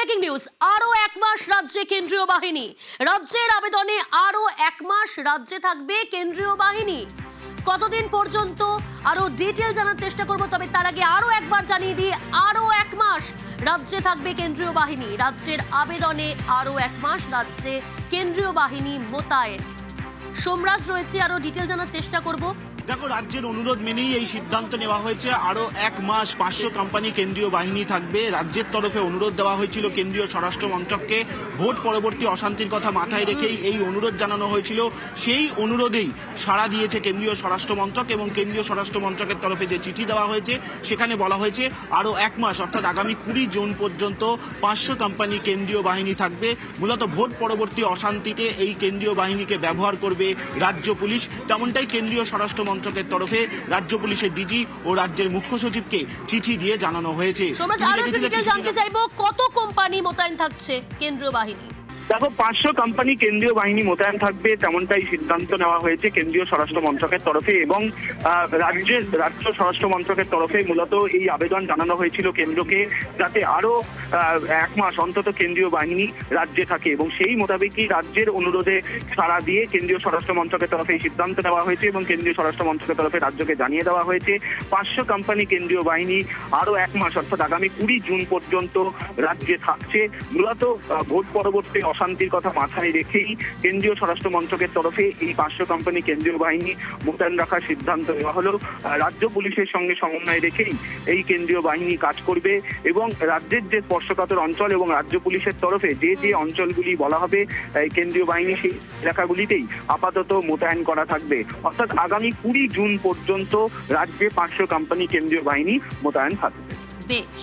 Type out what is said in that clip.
Breaking news, আরো এক মাস রাজ্যে কেন্দ্রীয় বাহিনী। রাজ্যের আবেদনে আরো এক মাস রাজ্যে থাকবে কেন্দ্রীয় বাহিনী। কতদিন পর্যন্ত আরো ডিটেল জানার চেষ্টা করব, তবে তার আগে আরো একবার জানিয়ে দিই, আরো এক মাস রাজ্যে থাকবে কেন্দ্রীয় বাহিনী। রাজ্যের আবেদনে আরো এক মাস রাজ্যে কেন্দ্রীয় বাহিনী মোতায়েন। সোমরাজ রয়েছে, আরো ডিটেল জানার চেষ্টা করব। দেখো, রাজ্যের অনুরোধ মেনেই এই সিদ্ধান্ত নেওয়া হয়েছে। আরো এক মাস 500 কোম্পানি কেন্দ্রীয় বাহিনী থাকবে। রাজ্যের তরফে অনুরোধ দেওয়া হয়েছিল কেন্দ্রীয় স্বরাষ্ট্র মন্ত্রককে, ভোট পরবর্তী অশান্তির কথা মাথায় রেখেই এই অনুরোধ জানানো হয়েছিল। সেই অনুরোধেই সাড়া দিয়েছে কেন্দ্রীয় স্বরাষ্ট্র মন্ত্রক, এবং কেন্দ্রীয় স্বরাষ্ট্র মন্ত্রকের তরফে যে চিঠি দেওয়া হয়েছে সেখানে বলা হয়েছে আরো এক মাস অর্থাৎ আগামী 20 জুন পর্যন্ত 500 কোম্পানি কেন্দ্রীয় বাহিনী থাকবে। মূলত ভোট পরবর্তী অশান্তিতে এই কেন্দ্রীয় বাহিনীকে ব্যবহার করবে রাজ্য পুলিশ, তেমনটাই কেন্দ্রীয় স্বরাষ্ট্র মন্ত্রকের তরফে রাজ্য পুলিশের ডিজি ও রাজ্যের মুখ্য সচিবকে চিঠি দিয়ে জানানো হয়েছে। জানতে চাইবো, কত কোম্পানি মোতায়েন থাকছে কেন্দ্রীয় বাহিনী? দেখো, 500 কোম্পানি কেন্দ্রীয় বাহিনী মোতায়েন থাকবে, তেমনটাই সিদ্ধান্ত নেওয়া হয়েছে কেন্দ্রীয় স্বরাষ্ট্র মন্ত্রকের তরফে, এবং রাজ্য স্বরাষ্ট্র মন্ত্রকের তরফে মূলত এই আবেদন জানানো হয়েছিল কেন্দ্রকে, যাতে আরো এক মাস অন্তত কেন্দ্রীয় বাহিনী রাজ্যে থাকে, এবং সেই মোতাবেকই রাজ্যের অনুরোধে সাড়া দিয়ে কেন্দ্রীয় স্বরাষ্ট্র মন্ত্রকের তরফে এই সিদ্ধান্ত নেওয়া হয়েছে, এবং কেন্দ্রীয় স্বরাষ্ট্র মন্ত্রকের তরফে রাজ্যকে জানিয়ে দেওয়া হয়েছে 500 কোম্পানি কেন্দ্রীয় বাহিনী আরো এক মাস অর্থাৎ আগামী 20 জুন পর্যন্ত রাজ্যে থাকছে। মূলত ভোট পরবর্তী অশান্তির কথা মাথায় রেখেই কেন্দ্রীয় স্বরাষ্ট্র মন্ত্রকের তরফে এই 500 কোম্পানি কেন্দ্রীয় বাহিনী মোতায়েন রাখার সিদ্ধান্ত নেওয়া হলো। রাজ্য পুলিশের সঙ্গে সমন্বয় রেখেই এই কেন্দ্রীয় বাহিনী কাজ করবে, এবং রাজ্যের যে স্পর্শকাতর অঞ্চল এবং রাজ্য পুলিশের তরফে যে যে অঞ্চলগুলি বলা হবে কেন্দ্রীয় বাহিনী সেই এলাকাগুলিতেই আপাতত মোতায়েন করা থাকবে। অর্থাৎ আগামী 20 জুন পর্যন্ত রাজ্যে 500 কোম্পানি কেন্দ্রীয় বাহিনী মোতায়েন থাকবে। বেশ।